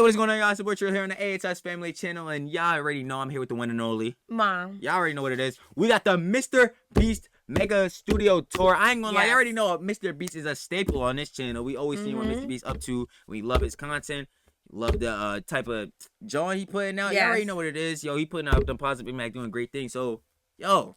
what is going on, y'all? It's your boy Trill here on the AHS Family Channel, and y'all already know I'm here with the one and only Mom. Y'all already know what it is. We got the Mr.Beast Mega Studio Tour. I ain't gonna lie, I already know Mr.Beast is a staple on this channel. We always see what Mr.Beast up to. We love his content. Love the type of joint he putting out. Y'all already know what it is. Yo, he putting out them positive impact, doing great things. So, yo,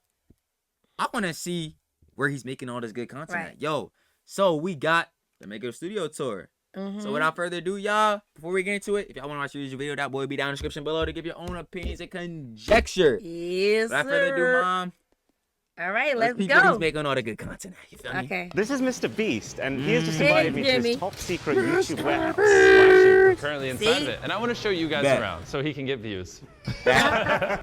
I want to see where he's making all this good content at. Yo, so we got the Mega Studio Tour. So without further ado, y'all, before we get into it, if y'all want to watch the usual video, that boy will be down in the description below to give your own opinions and conjecture. Yes, without further ado, Mom. All right, let's go. He's making all the good content. You feel me? Okay. This is Mr. Beast, and he has just invited me to his top secret YouTube warehouse. Well, actually, we're currently inside of it, and I want to show you guys around so he can get views. We're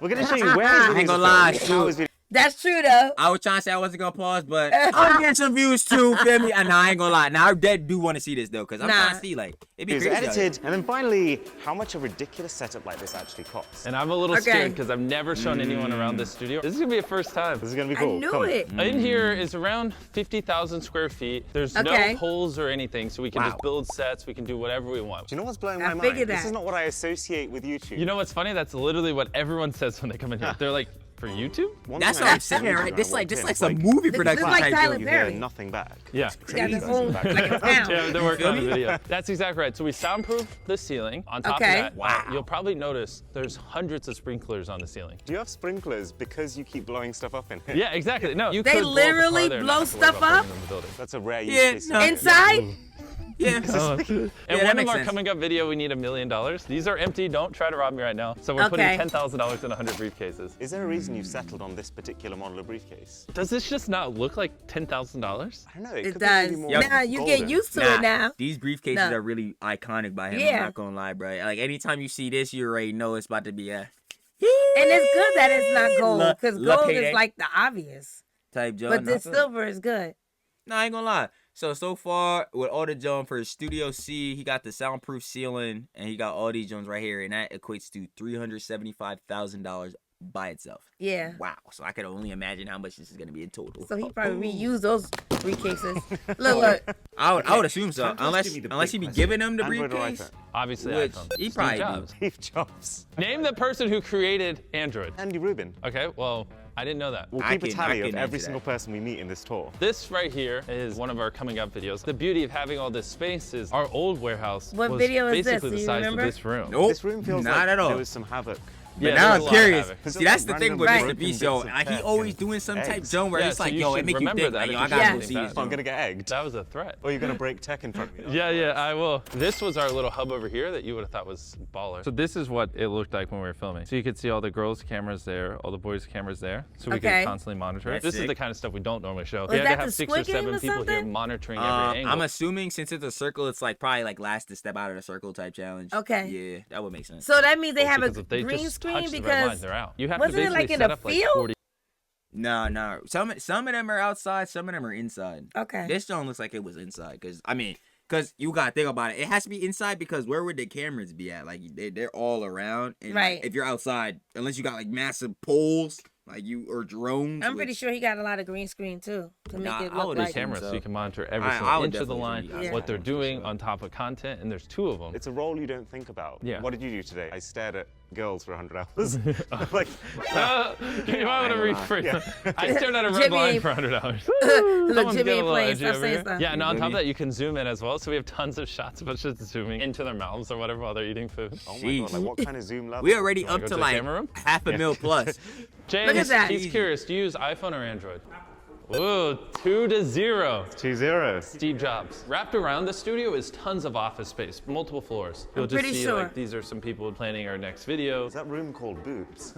going to show you where his videos I ain't gonna lie, shoot. That's true, though. I was trying to say I wasn't gonna pause, but I'm getting some views too, feel me? And I ain't gonna lie. Now I do want to see this though, because I'm trying to see, like, it'd be crazy. Edited, and then finally, how much a ridiculous setup like this actually costs. And I'm a little scared because I've never shown anyone around this studio. This is gonna be a first time. This is gonna be cool. I knew it. In here is around 50,000 square feet. There's no holes or anything, so we can just build sets. We can do whatever we want. Do you know what's blowing my mind? This is not what I associate with YouTube. You know what's funny? That's literally what everyone says when they come in here. They're like, for YouTube? That's what I'm saying, right? This like some movie production. This is like Tyler You Perry. hear nothing back. Yeah. Yeah, They're working on the video. That's exactly right. So we soundproof the ceiling. On top of that, you'll probably notice there's hundreds of sprinklers on the ceiling. Do you have sprinklers because you keep blowing stuff up in here? Yeah, exactly. No, you they could literally blow stuff up? That's a rare use case. Inside? Yeah. And one of our coming up video, we need $1 million. These are empty. Don't try to rob me right now. So we're putting $10,000 in 100 briefcases. Is there a reason you've settled on this particular model of briefcase? Does this just not look like $10,000? I don't know. It does. Now you get used to it now. These briefcases are really iconic by him. I'm not gonna lie, bro. Like anytime you see this, you already know it's about to be a. And it's good that it's not gold, because gold is like the obvious type job. But this silver is good. No, I ain't gonna lie. So far, with all the Jones for his Studio C, he got the soundproof ceiling, and he got all these Jones right here, and that equates to $375,000 by itself. Yeah. Wow. So I could only imagine how much this is gonna be in total. So he probably reused those briefcases. Look. I would assume so, unless he be giving them the briefcase. Obviously, which iPhone. He probably do. Steve Jobs. Name the person who created Android. Andy Rubin. Okay, well, I didn't know that. We'll keep a tally of every single person we meet in this tour. This right here is one of our coming up videos. The beauty of having all this space is our old warehouse was basically the size of this room. Nope. This room feels like there was some havoc. But now I'm curious. See, that's the thing with Mr. Beast, yo. He always doing some type zone where it's like, yo, it make you think, like, yo, I gotta go see this. I'm gonna get egged. That was a threat. Or you're gonna break tech in front of me. Yeah, I will. This was our little hub over here that you would have thought was baller. So this is what it looked like when we were filming. So you could see all the girls' cameras there, all the boys' cameras there. So we could constantly monitor it. This is the kind of stuff we don't normally show. We had to have 6 or 7 people here monitoring every angle. I'm assuming since it's a circle, it's like probably like last to step out of the circle type challenge. Okay. Yeah, that would make sense. So that means they have a green screen because you have to basically like in set a up like field? 40. No. Some of them are outside, some of them are inside. Okay. This one looks like it was inside, because you gotta think about it. It has to be inside because where would the cameras be at? Like they're all around. And like, if you're outside, unless you got like massive poles, like or drones. I'm pretty sure he got a lot of green screen too to make it look like cameras so you can monitor every single inch of the line, what they're doing on top of content, and there's 2 of them. It's a role you don't think about. Yeah. What did you do today? I stared at girls for 100 hours. Like, you might want to rephrase that. I stared at a red line for 100 hours. Look, Jimmy ain't playing, stop saying stuff. Yeah, and on top of that, you can zoom in as well. So we have tons of shots of us just zooming into their mouths or whatever while they're eating food. Oh my God, like what kind of zoom level? We already up to like $500,000 plus. James, he's curious. Do you use iPhone or Android? Ooh, 2-0. 2-0. Steve Jobs. Wrapped around the studio is tons of office space, multiple floors. You'll just see like these are some people planning our next video. Is that room called boobs?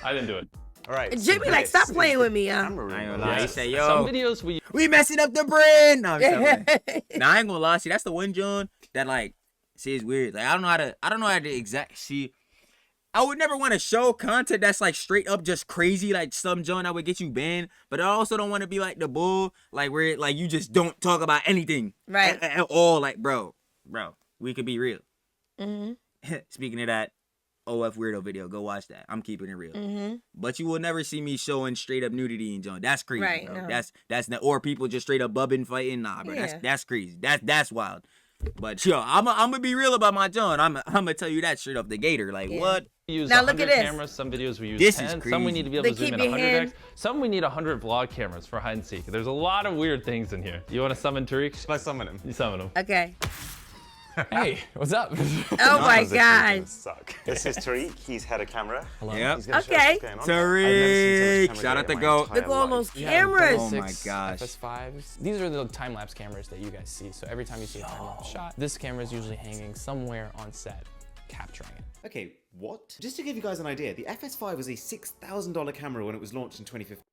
I didn't do it. All right. Jimmy, so like, stop playing with me, I ain't gonna lie. He say, yo, some videos we messing up the brand. No, nah, I ain't gonna lie. See, that's the one John that like, see, it's weird. Like I don't know how to see. I would never want to show content that's like straight up just crazy, like some John that would get you banned. But I also don't want to be like the bull, like where like you just don't talk about anything, right? At all. Like, bro, we could be real. Speaking of that OF weirdo video, go watch that. I'm keeping it real. But you will never see me showing straight up nudity in John. That's crazy. Right? Bro. No. That's not, or people just straight up bubbing fighting. Nah, bro. That's crazy. That's wild. But yo, I'm gonna be real about my John. I'm gonna tell you that straight off the gator. Like what? We use Now 100 look at this. cameras. Some videos we use This 10. is Some we need to be able to zoom in 100x. Some we need 100 vlog cameras for hide and seek. There's a lot of weird things in here. You want to summon Tariq? Let's summon him. You summon him. Okay. Hey, what's up? Oh my gosh. Suck. This is Tariq. He's head of camera. Hello. Yep. He's gonna show us Okay. what's going on. Tariq, I've never seen so much camera shout out data to in my Goat. entire Look at all life. those Yeah, cameras. Oh my 6 gosh. FS5s. These are the time-lapse cameras that you guys see. So every time you see a time-lapse shot, this camera is usually hanging somewhere on set, capturing it. Okay, what? Just to give you guys an idea, the FS5 was a $6,000 camera when it was launched in 2015.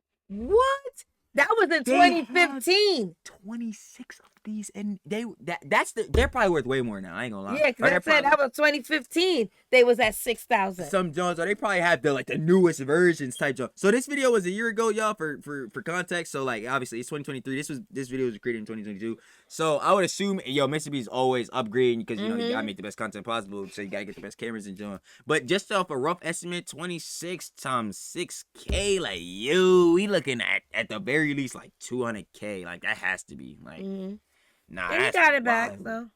What? That was in 2015. 26 of these, and they're probably worth way more now. I ain't gonna lie. Yeah, because I said that was 2015. They was at 6,000. Some Jones, or they probably have the newest versions type Jones. So this video was a year ago, y'all. For context, so like obviously it's 2023. This video was created in 2022. So I would assume, yo, Mr.Beast always upgrading because you know you gotta make the best content possible. So you gotta get the best cameras and John. But just off a rough estimate, 26 times 6K, like yo, we looking at the very least like 200K. Like that has to be like. Nah, And he that's got it back wild. though.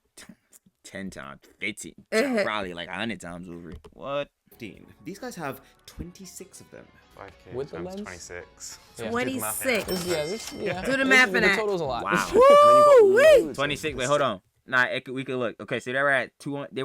10 times, 15, probably like 100 times over. What? These guys have 26 of them. 5K With the times lens? 26. Yeah. 26. Yeah. Do the math for The that. total's a lot. Wow. Woo-wee. 26. Wait, hold on. Nah, we could look. Okay, so they were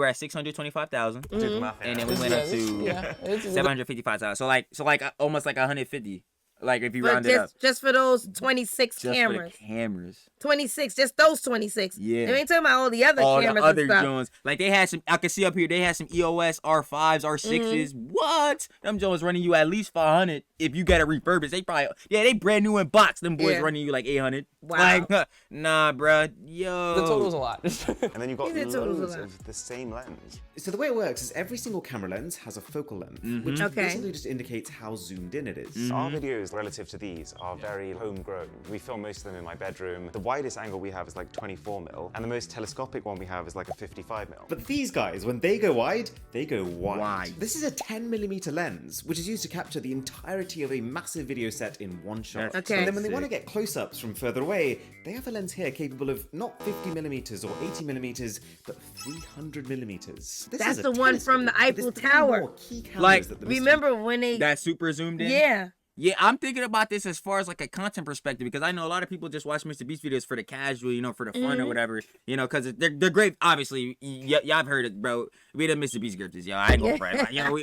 at 625,000, Do the math. and then we went up to 755,000. So like almost like 150. Like if you But round it up. just for those 26 Just cameras. for the cameras. 26, just those 26. Yeah. They ain't talking about all the other All cameras the other and stuff. Jones. Like they had some, I can see up here, they had some EOS R5s, R6s. What? Them Jones running you at least 500 if you got it refurbished. They probably, they brand new in box. Them boys Yeah. running you like 800. Wow. Like, nah, bruh. Yo. The total's a lot. And then you've got These are totals loads of of the same lens. So the way it works is every single camera lens has a focal length, which Okay. basically just indicates how zoomed in it is. Our videos relative to these are very homegrown. We film most of them in my bedroom. The widest angle we have is like 24mm, and the most telescopic one we have is like a 55mm. But these guys, when they go wide, they go wide. Wide. This is a 10mm lens, which is used to capture the entirety of a massive video set in one shot. That's Okay. And then when they want to get close-ups from further away, they have a lens here capable of not 50mm or 80mm, but 300mm. This That's is a the one from the telescope, but Eiffel there's three Tower. more key cameras Like, that the Remember when they... That super zoomed in? Yeah. Yeah, I'm thinking about this as far as like a content perspective because I know a lot of people just watch Mr.Beast videos for the casual, you know, for the fun or whatever, you know, because they're great. Obviously, y'all have heard it, bro. We the Mr.Beast grifters, yo. I ain't gonna front. You know,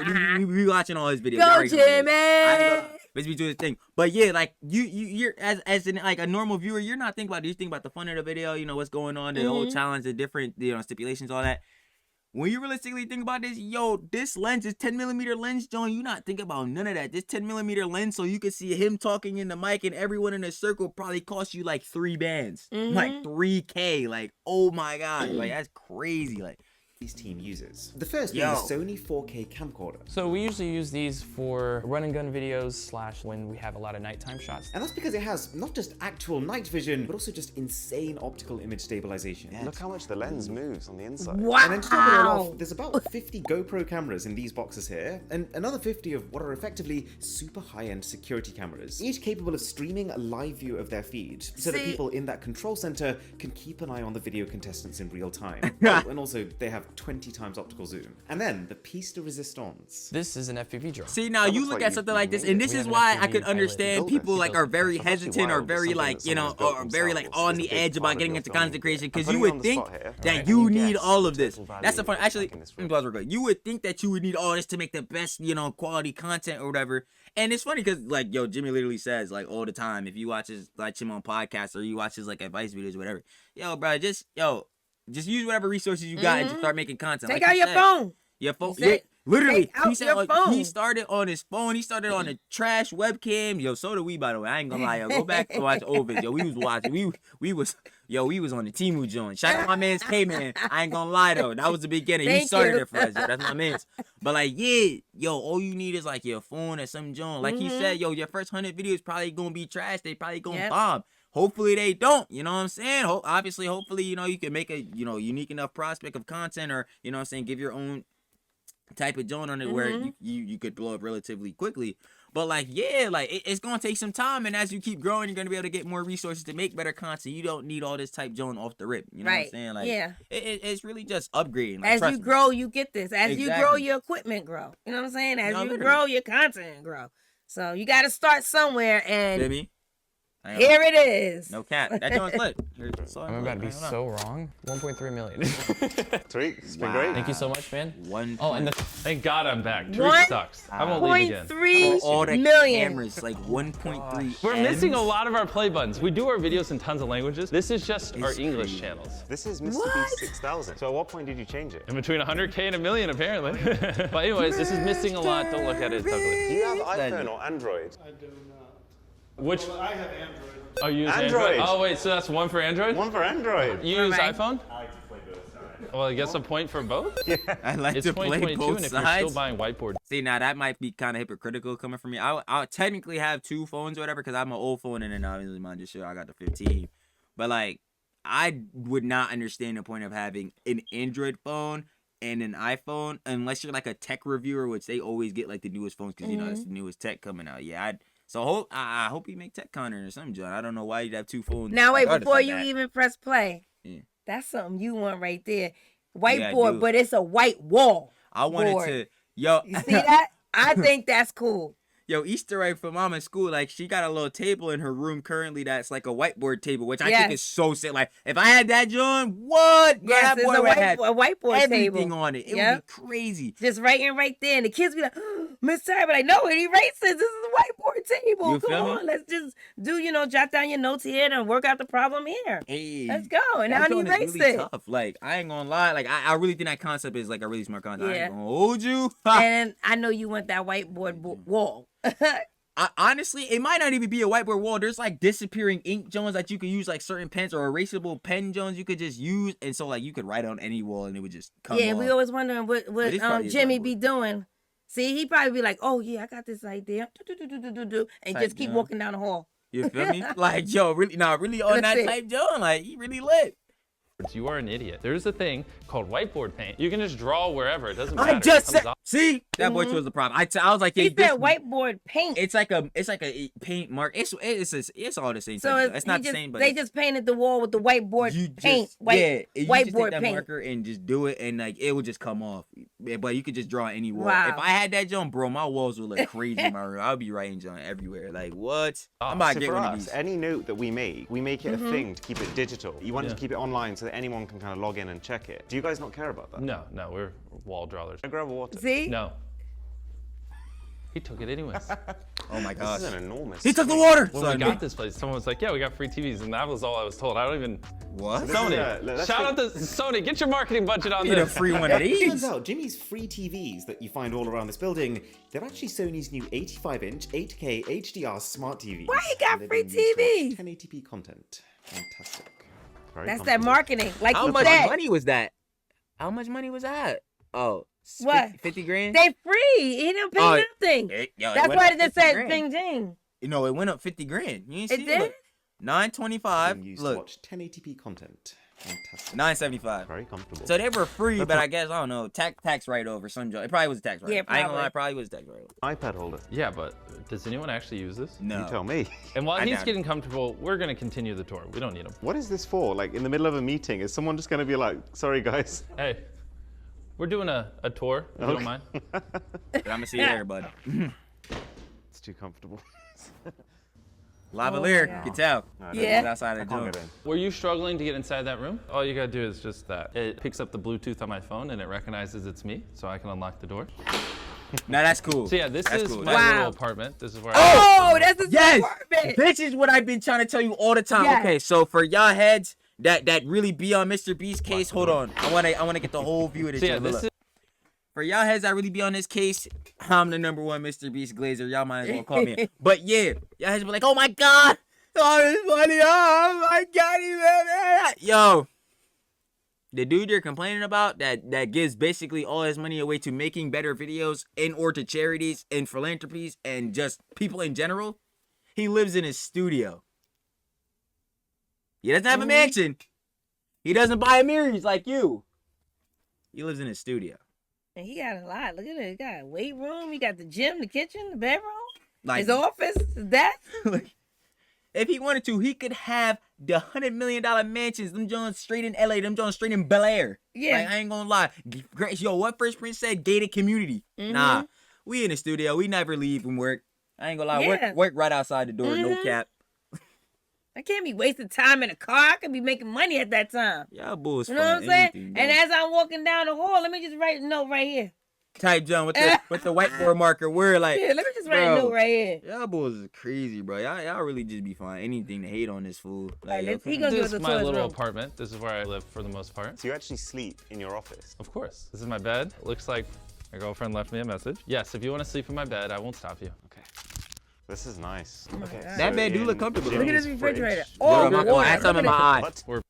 we watching all his videos. Y'all Go, already know this. Jimmy! I ain't gonna- Mr.Beast doing his thing, but yeah, like you're as in like a normal viewer, you're not thinking about it. You think about the fun of the video, you know, what's going on, the whole challenge, the different, you know, stipulations, all that. When you realistically think about this, yo, this lens is 10mm lens, John. You not think about none of that. This 10mm lens, so you can see him talking in the mic, and everyone in the circle probably cost you like 3 bands, like 3K. Like, oh my god, like that's crazy. Like, team uses. The first being Yo. the Sony 4K camcorder. So we usually use these for run and gun videos / when we have a lot of nighttime shots. And that's because it has not just actual night vision, but also just insane optical image stabilization. Look how much the lens moves on the inside. Wow. And then to top it all off, there's about 50 GoPro cameras in these boxes here, and another 50 of what are effectively super high-end security cameras, each capable of streaming a live view of their feed, so that See- people in that control center can keep an eye on the video contestants in real time. Oh, and also, they have 20 times optical zoom. And then, the piece de resistance. This is an FPV drone. see now you looks look like at you- something you like this, made and it. this We is have an why I FPV could pilot understand built people this. like are very That's actually hesitant or wild, very something like that you know someone's built or very like themselves on is the a big edge about part of getting your into filming. content creation I'm because putting you you on would the think spot here, that right? you Any need guess all of the this. total That's the value fun. of Actually, taking this let me photo? pause real quick. You would think that you would need all this to make the best, you know, quality content or whatever. And it's funny because like yo, Jimmy literally says like all the time if you watch his like him on podcasts or you watch his like advice videos or whatever, yo, bro, just use whatever resources you got and just start making content. Take Like out he your said. phone. Your phone, He said, literally. "Take out He said your like, phone." he started on his phone. He started on a trash webcam. Yo, so did we, by the way. I ain't gonna lie, yo. Go back and watch old videos. Yo, we was watching. We was on the Temu joint. Shout out my man's K-Man. I ain't gonna lie though, that was the beginning. He Thank started you. it for us. Yo. That's my man's. But like, yeah, yo, all you need is like your phone or some joint. Like he said, yo, your first 100 videos probably gonna be trash. They probably gonna bomb. Hopefully they don't, you know what I'm saying? Obviously, hopefully, you know, you can make a, you know, unique enough prospect of content or, you know what I'm saying, give your own type of joint on it where you could blow up relatively quickly. But like, yeah, like it's gonna take some time, and as you keep growing, you're gonna be able to get more resources to make better content. You don't need all this type joint off the rip. You know what I'm saying? Like, it's really just upgrading. Like, as you grow, you get this. As you grow, your equipment grow. You know what I'm saying? As you grow, your content grow. So you got to start somewhere, and here it is. No cap. That joint's lit. I'm about to be so wrong. 1.3 million. Sweet. It's been great. Thank you so much, man. Thank God I'm back. Tariq sucks. I won't leave again. 1.3 million. Cameras, like 1.3. We're missing a lot of our play buttons. We do our videos in tons of languages. This is just our English channels. This is Mr.Beast 6000. So at what point did you change it? In between 100K and a million, apparently. But anyways, this is missing a lot. Don't look at it. It's ugly. Do you have iPhone or Android? I do not. Which? Well, I have Android. Oh, you use Android. Oh, wait, so that's one for Android? One for Android. You use iPhone? Well, I guess a point for both? Yeah. I like It's to play 2022, both and if you're sides. still buying whiteboard. See, now that might be kind of hypocritical coming from me. I technically have 2 phones or whatever because I'm an old phone, and then obviously mine just sure I got the 15. But like, I would not understand the point of having an Android phone and an iPhone unless you're like a tech reviewer, which they always get like the newest phones because you know it's the newest tech coming out. Yeah, I hope you make tech content or something, John. I don't know why you'd have 2 phones. Now wait, before you even press play, that's something you want right there. Whiteboard, but it's a white wall. I wanted to, yo. You see that? I think that's cool. Yo, Easter egg for mom in school, like she got a little table in her room currently that's like a whiteboard table, which I think is so sick. Like if I had that, John, what? Yes, that boy would have a whiteboard everything table on it. It would be crazy. Just writing right there, and the kids be like, Miss Terry, but like, no, it erases. This is a whiteboard table. Come on, let's just do, jot down your notes here and work out the problem here. Hey, let's go. And now erase really it. Tough. Like I ain't gonna lie, like I really think that concept is like a really smart concept. I ain't gonna hold you. And I know you want that whiteboard wall. Honestly, it might not even be a whiteboard wall. There's like disappearing ink jones that you could use, like certain pens or erasable pen jones you could just use, and so like you could write on any wall and it would just come off. We always wondering what Jimmy be doing. See, he probably be like, oh yeah, I got this idea, and just keep walking down the hall. You feel me? Like, yo, really on that type joint, like he really lit. You are an idiot. There's a thing called whiteboard paint. You can just draw wherever. It doesn't matter. I just said, see, that boy was the problem. I was like, he said whiteboard paint. It's like a paint mark. It's all the same. So it's not the same, but they just painted the wall with the whiteboard paint. You whiteboard just take that paint marker and just do it, and like it would just come off. But you could just draw any wall. Wow. If I had that joint, bro, my walls would look crazy in my room. I'll be writing joint everywhere. Like what? I'm about to get one of these. Any note that we make it a thing to keep it digital. You want to keep it online so that anyone can kind of log in and check it. Do you guys not care about that? No, we're wall drawers. I grab water. See? No. He took it anyways. Oh my gosh. This is an enormous. He took the water. When we got this place, someone was like, yeah, we got free TVs, and that was all I was told. I don't even. What? Sony. Shout out to Sony. Get your marketing budget on Get a this. free one of these. Turns out Jimmy's free TVs that you find all around this building, they're actually Sony's new 85-inch 8K HDR smart TVs. Why you got free TVs? 1080p content. Fantastic. That's that marketing. Like How you much said. money was that? How much money was that? Oh, what? 50 grand? They free. He didn't pay nothing. That's why it just said ding ding. You know, it went up 50 grand. You ain't It see did? Look, 925. Used to Look, watch 1080p content. Fantastic. 975. Very comfortable. So they were free, but I guess I don't know. Tax write-off or some joke. It probably was a tax write-off. Yeah, I ain't gonna lie, probably. it probably was a tax write-off. iPad holder. Yeah, but does anyone actually use this? No. You tell me. And while I he's doubt getting comfortable, we're going to continue the tour. We don't need him. What is this for? Like in the middle of a meeting, is someone just going to be like, sorry guys? Hey, we're doing a tour, if you don't mind. But I'm gonna see you later, bud. It's too comfortable. Lavalier, you can tell. Yeah. It's outside of the Can't door. get in. Were you struggling to get inside that room? All you gotta do is just that. It picks up the Bluetooth on my phone and it recognizes it's me, so I can unlock the door. Now that's cool. So yeah, this That's is cool. my Wow. little apartment. This is where Oh, that's his Yes, apartment. this is what I've been trying to tell you all the time. Yes. Okay, so for y'all heads that really be on Mr. Beast case, hold on. I wanna get the whole view of this. So yeah, joint. this Look. is For y'all heads that really be on this case, I'm the #1 Mr. Beast glazer. Y'all might as well call me. But yeah, y'all heads be like, oh my god, oh this money, oh my god, yo. The dude you're complaining about that gives basically all his money away to making better videos and or to charities and philanthropies and just people in general, he lives in his studio. He doesn't have a mansion. He doesn't buy a mirrors like you. He lives in his studio. And he got a lot. Look at it. He got a weight room. He got the gym, the kitchen, the bedroom, Like, his office, his desk. If he wanted to, he could have the $100 million mansions. Them Jones straight in LA. Them Jones straight in Bel Air. Yeah. Like, I ain't gonna lie. Yo, what Fresh Prince said? Gated community. Nah, we in the studio. We never leave from work. I ain't gonna lie. Yeah. Work right outside the door. No cap. I can't be wasting time in a car. I could be making money at that time. Y'all bulls. You know what I'm saying? And as I'm walking down the hall, let me just write a note right here. Type John with the whiteboard marker. We're like, Yeah, let me just write a note right here. Y'all boys is crazy, bro. Y'all really just be finding anything to hate on this fool. Like, he gonna give us This a is my little room. apartment. This is where I live for the most part. So you actually sleep in your office? Of course. This is my bed. It looks like my girlfriend left me a message. Yes, if you want to sleep in my bed, I won't stop you. Okay. This is nice. Okay. That bed do look comfortable. Look at Jimmy's this refrigerator. fridge- Oh, Bro, water. I had something in my eye. What?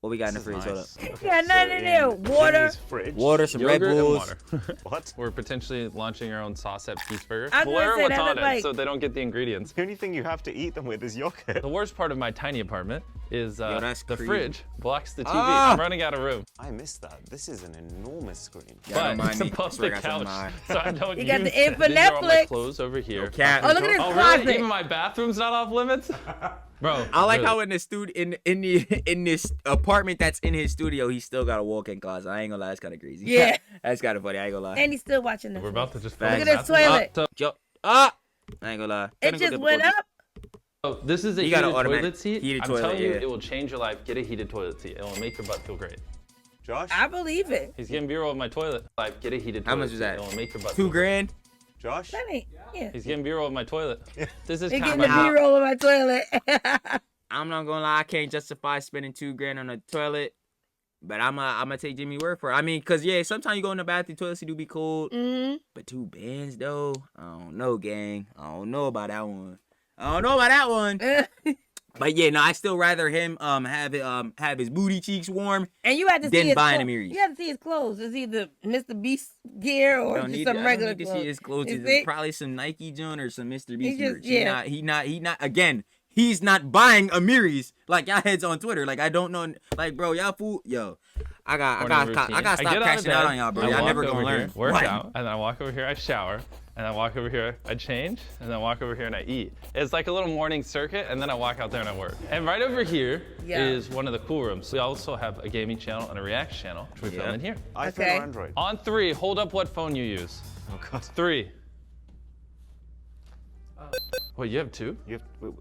What we got in the This is fridge? Hold up. nice. Okay, Yeah, nothing in there. Water. Jimmy's fridge. Water, some Red Yogurt and Bulls. water. What? We're potentially launching our own sauce at Peace Burger. I was gonna Blur say, what's that on look it like- so they don't get the ingredients. The only thing you have to eat them with is yogurt. The worst part of my tiny apartment is that's the crazy. fridge blocks the TV. Ah! I'm running out of room. I missed that. This is an enormous screen. Yeah, don't But mind it's a me. I swear I busted got something couch, in so I don't You use got the it. in for These are all my Netflix. clothes over here. Cap. Oh, look at this Oh, closet. really? Even my bathroom's not off limits? Bro, I like really. how in the in this apartment that's in his studio, he still got a walk-in closet. I ain't gonna lie, that's kind of crazy. Yeah. That's kind of funny. I ain't gonna lie. And he's still watching this. We're about to just Look at this toilet. I ain't gonna lie. It just went up. Oh, this is a You got heated an automatic toilet seat. heated I'm toilet, telling you, yeah. it will change your life. Get a heated toilet seat. It will make your butt feel great. Josh? I believe it. He's getting B-roll of my toilet. Like, get a heated toilet How much was seat. that? It will make your butt feel $2 great. grand. Josh? That ain't. Yeah. He's getting B-roll of my toilet. This is They're kind getting the of B-roll of my toilet. I'm not gonna lie, I can't justify spending $2 grand on a toilet, but I'm gonna take Jimmy's word for it. I mean, cause yeah, sometimes you go in the bathroom, toilet seat do be cold, but 2 bands though, I don't know, gang. I don't know about that one. But yeah, no, I still rather him have his booty cheeks warm. And you had to see Then his buying clothes. a Miris. You had to see his clothes. It's either Mr.Beast gear or I don't just need, some I regular don't need to clothes. see his clothes. Is It's it? probably some Nike joint or some Mr.Beast just- merch. yeah. He not. Again, he's not buying a Miris like y'all heads on Twitter. Like I don't know. Like bro, y'all fool. Yo, I got stop crashing out on y'all, bro. Y'all never gonna learn. Work What? out, and then I walk over here, I shower, and I walk over here, I change, and then I walk over here and I eat. It's like a little morning circuit, and then I walk out there and I work. And right over here is one of the cool rooms. We also have a gaming channel and a react channel, which we film in here. iPhone Okay. or Android? On 3, hold up what phone you use. Oh god. 3. Wait, you have 2? You have,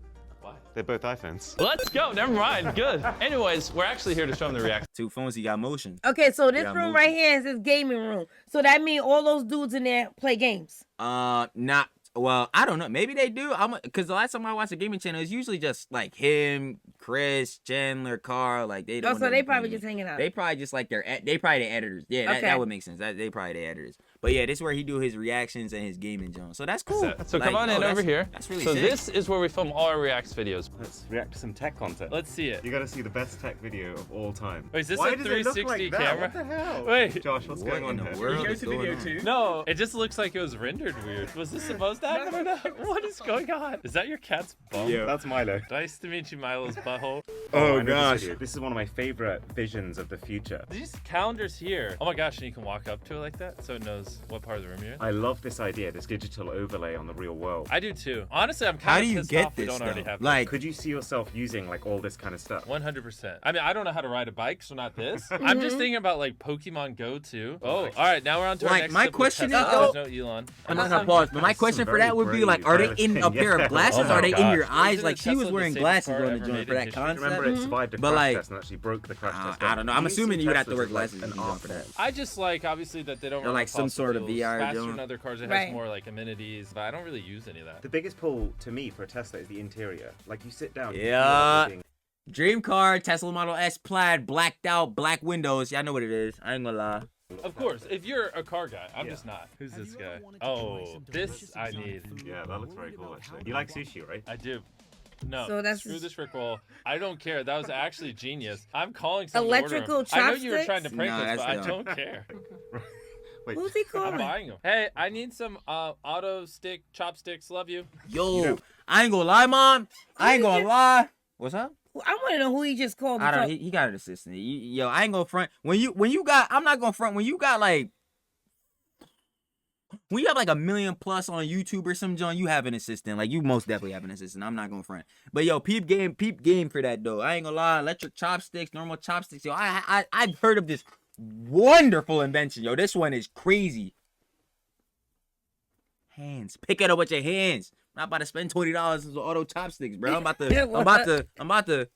they're both iPhones. Let's go. Never mind. Good. Anyways, we're actually here to show them the react. 2 phones, he got motion. Okay, so this Yeah, room movie. right here is his gaming room. So that means all those dudes in there play games. Not well. I don't know. Maybe they do. Cause the last time I watched a gaming channel, it's usually just like him, Chris, Chandler, Carl. Like they. Oh, so they probably just hanging out. They probably just like they probably the editors. Yeah, that, Okay. that would make sense. They probably the editors. But yeah, this is where he do his reactions and his gaming joint. So that's cool. So Like, come on in that's- over here. That's really so sick. this is where we film all our reacts videos. Let's react to some tech content. Let's see it. You gotta see the best tech video of all time. Wait, is this Why a does it look 360 like that? camera? What the hell? Wait. Josh, what's What going on in the here? world is going on? No, it just looks like it was rendered weird. Was this supposed to happen or not? What is going on? Is that your cat's bum? Yeah, that's Milo. Nice to meet you, Milo's butthole. Oh, I know this video. This is one of my favorite visions of the future. These calendars here. Oh my gosh, and you can walk up to it like that so it knows what part of the room you're in. I love this idea, this digital overlay on the real world. I do too. Honestly, I'm How kind do of you pissed get off we this don't already though? have Like, Could you see yourself using like all this kind of stuff? 100%. I mean, I don't know how to ride a bike, so not this. I'm just thinking about like Pokemon Go too. Oh, all right. Now we're on to our Like, next my sip of question Tesla. is, There's no Elon. I'm not gonna pause, but my question for that would be like, are they in a pair of glasses? Oh my Are they in your gosh. eyes? Isn't Like the she was Tesla wearing the safest glasses car on the ever joint made for in that history? concept. Remember, it survived a But, crash like, test and actually broke the crash test. I don't know. I'm These assuming two you would have to Teslas wear are like glasses an if you want art for that. I just like obviously that they don't Or, run like, on some fossil sort of fuels. VR faster joint. than other cars. It has Right. more like amenities, but I don't really use any of that. The biggest pull to me for a Tesla is the interior. Like you sit down. you feel Yeah. like you're being- Dream car, Tesla Model S plaid, blacked out, black windows. Y'all know what it is. I ain't gonna lie. Of course, if you're a car guy, I'm just not. Who's this guy? Oh, this I need. Yeah, that looks very cool actually. You like sushi, right? I do. No, So that's- screw this Rickroll. I don't care. That was actually genius. I'm calling someone Electrical to order 'em. I know you were trying to chopsticks? prank No, us, that's but I dumb. don't care. Wait. Who's he I'm calling? buying them. Hey, I need some auto stick chopsticks. Love you. Yo, I ain't gonna lie, mom. I ain't gonna lie. What's up? I want to know who he just called. I don't. because- He got an assistant. Yo, I ain't gonna front. When you got, I'm not gonna front. When you got like when you have like 1 million plus on YouTube or some John, you have an assistant. Like you most definitely have an assistant. I'm not gonna front. But yo, peep game for that though. I ain't gonna lie. Electric chopsticks, normal chopsticks. Yo, I've heard of this wonderful invention. Yo, this one is crazy. Hands. Pick it up with your hands. I'm not about to spend $20 on auto chopsticks, bro. I'm about to.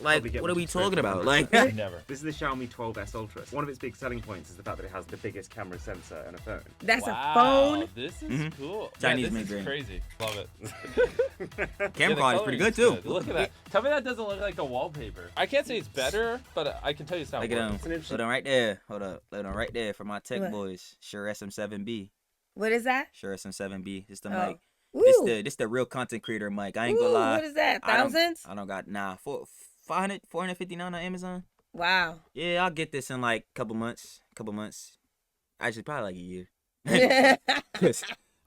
Like, what are we talking about? Like, never. This is the Xiaomi 12S Ultra. One of its big selling points is the fact that it has the biggest camera sensor in a phone. That's a phone. This is cool. Chinese this is crazy. Love it. Camera quality is pretty good too. Look at that. Tell me that doesn't look like a wallpaper. I can't say it's better, but I can tell you it's not. Look at them. Hold on right there. Hold up. Hold on right there for my tech boys. Sure SM7B. What is that? Sure SM7B. It's the mic. Ooh. This the real content creator mic. I ain't gonna lie. What is that? Thousands? I don't got 459 on Amazon. Wow. Yeah, I'll get this in like couple months. Actually, probably like a year.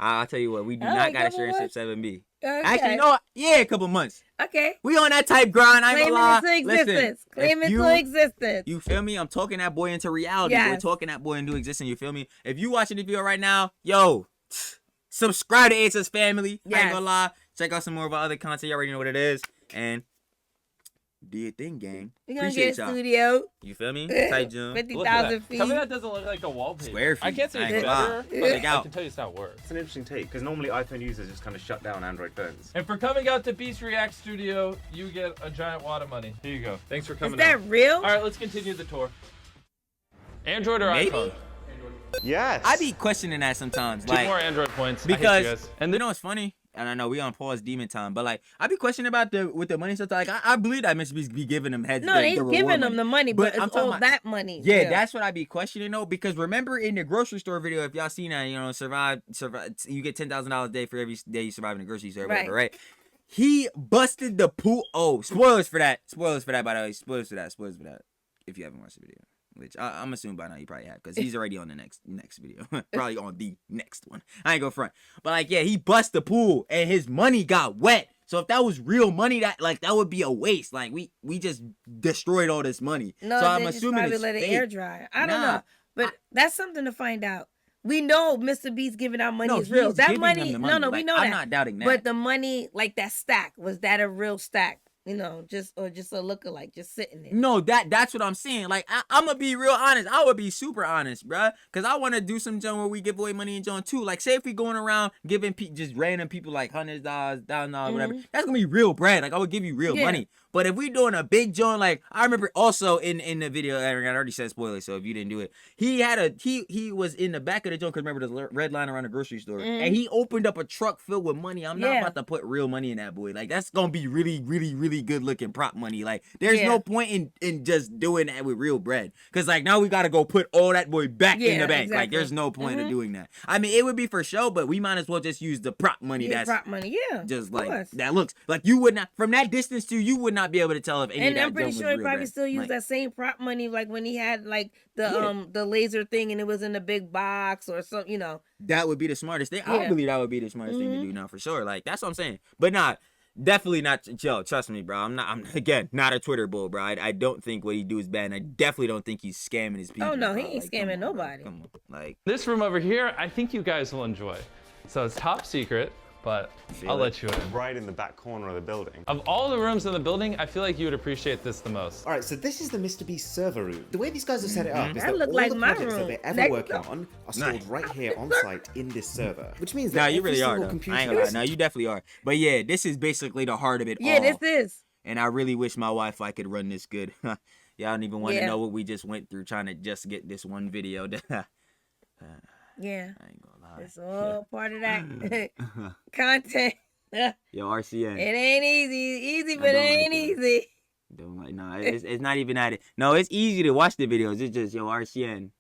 I'll tell you what, we do not got a Shure SM7B. Okay. Actually, no, yeah, a couple months. Okay. We on that type grind. I ain't gonna lie. Claim it into existence. Claim it to existence. You feel me? I'm talking that boy into reality. Yes. We're talking that boy into existence. You feel me? If you watching the video right now, yo, subscribe to ASS Family. Yes. I ain't gonna lie. Check out some more of our other content. You already know what it is. And do your thing, gang. We're gonna Appreciate get a y'all. studio. You feel me? Tight June. 50,000 feet. Tell me that doesn't look like a wallpaper. Square feet. I can't say I it's ain't better, gonna but lie. I Check out. can tell you it's not worse. It's an interesting take, because normally iPhone users just kind of shut down Android phones. And for coming out to Beast React Studio, you get a giant wad of money. Here you go. Thanks for coming Is that out. real? All right, let's continue the tour. Android or Maybe? iPhone? Yes. I be questioning that sometimes. Two Like, more Android points. I hate you because guys. and you know what's funny? And I know we on pause demon time, but like I be questioning about with the money stuff. Like I believe that Mr. Beast be giving them heads. No, the they's reward giving money. them the money, but I'm it's talking all about- that money. Yeah, that's what I be questioning though. Because remember in the grocery store video, if y'all seen that, you know, survive, you get $10,000 a day for every day you survive in the grocery store, or whatever, right? He busted the pool. Oh, spoilers for that. Spoilers for that, by the way. Spoilers for that. If you haven't watched the video. Which I'm assuming by now you probably have, because he's already on the next video. Probably on the next one. I ain't gonna front. But like, yeah, he bust the pool and his money got wet. So if that was real money, that would be a waste. Like we just destroyed all this money. No, so I'm they just assuming probably it's let it fake. air dry. I don't know, but that's something to find out. We know Mr. Beast giving out money is real. he's That giving money, them the money. no, Like, we know I'm that. not doubting that. But the money, like that stack, was that a real stack? You know, just a lookalike, just sitting there. No, that's what I'm saying. Like, I'm gonna be real honest. I would be super honest, bruh. Because I want to do some John where we give away money in John too. Like, say if we going around giving just random people like $100, $1,000, whatever. That's gonna be real bread. Like, I would give you real money. But if we doing a big John, like I remember also in the video, I already said spoilers, so if you didn't do it, he was in the back of the John, because remember the red line around the grocery store, and he opened up a truck filled with money. I'm not about to put real money in that boy. Like that's gonna be really, really, really good looking prop money. Like there's no point in just doing that with real bread, because like now we gotta go put all that boy back in the bank. Exactly. Like there's no point of doing that. I mean, it would be for show, but we might as well just use the prop money. That's prop money, just like that looks like you would not from that distance to you would not be able to tell if any and of that I'm pretty was sure he real probably bread. still used Like, that same prop money, like when he had like the laser thing and it was in the big box or something, you know. That would be the smartest thing. I believe that would be the smartest thing to do now for sure. Like that's what I'm saying. But not definitely not. Yo, trust me, bro. I'm again not a Twitter bull, bro. I don't think what he do is bad, and I definitely don't think he's scamming his people. Oh no, bro. he ain't Like, scamming come on, nobody. Come on, like This room over here, I think you guys will enjoy. So it's top secret, but I'll let you in. Right in the back corner of the building. Of all the rooms in the building, I feel like you would appreciate this the most. All right, so this is the Mr.Beast server room. The way these guys have set it up is That that look all like the my projects that room. they're ever Next working up. on are stored right here on site in this server, which means that nah, you every really are. single Though. computer I ain't gonna lie. No, you definitely are. But yeah, this is basically the heart of it all. Yeah, this is. And I really wish my Wi-Fi could run this good. Y'all don't even want to know what we just went through trying to just get this one video. Yeah. I ain't gonna lie. It's all part of that content. Yo, RCN. It ain't easy, but it ain't easy. Don't like, no, it's not even at it. No, it's easy to watch the videos. It's just, yo, RCN,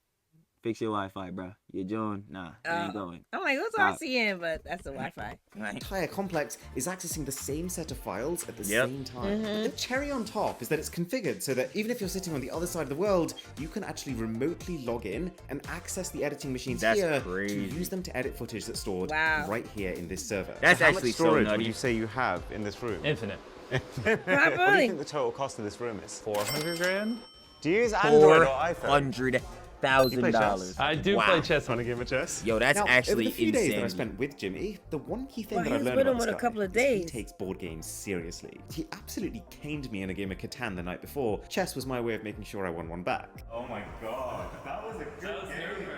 fix your Wi-Fi, bro. You're John, nah, it ain't going. I'm like, what's Stop. RCN? But that's the Wi-Fi. The entire complex is accessing the same set of files at the same time. But the cherry on top is that it's configured so that even if you're sitting on the other side of the world, you can actually remotely log in and access the editing machines here to use them to edit footage that's stored right here in this server. That's How actually much storage so would nutty. you say you have in this room? Infinite. What do you think the total cost of this room is? 400 grand? Do you use Android or iPhone? 400 $1,000. I do play chess on a game of chess. Yo, that's now, actually over the few days that I insane. spent with Jimmy, the one key thing Well, that he I've was learned with him about with this a guy couple of is he days. takes board games seriously. He absolutely caned me in a game of Catan the night before. Chess was my way of making sure I won one back. Oh my god, that was a good game.